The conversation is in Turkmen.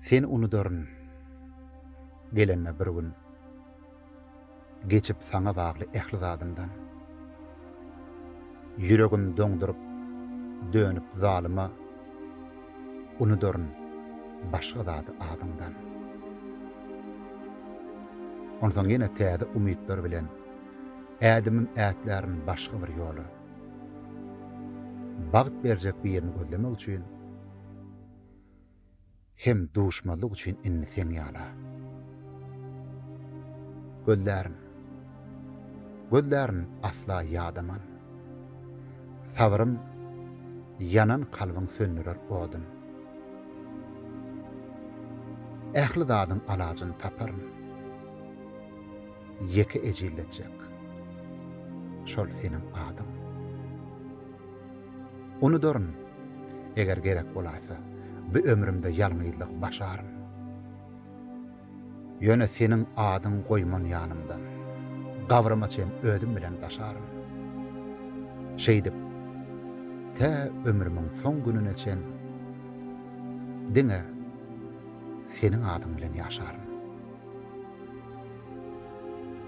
Sen unudaryn. Gelenne bir gün geçip saňa bagly ähli zadymdan. Yüregim doňdurup dönüp zalyma unudaryn başga zady adyňdan. Ondan ýene täze umytlar bilen ädimiň ätlärini başga bir ýola bagyt berjek bir ýerini gözlemek üçin hem duşmalyk üçin inni sen ýala. Gözlärin asla ýadaman. Sabrym yanan kalbyň söndürer odun. Ähli zadyň aladyny taparyn. Yeke ejilletjek. Şol senin adyň. Unudaryn, eger gerek bolasa, bu ömrümde ýalňyzlyk başaryn. Ýöne senin adyň goýman ýanymdan. Gawrama çen ödüm bilen taşaryn. Şeýdip, tä ömrümiň son gününe çen diňe senin adyň bilen ýaşaryn.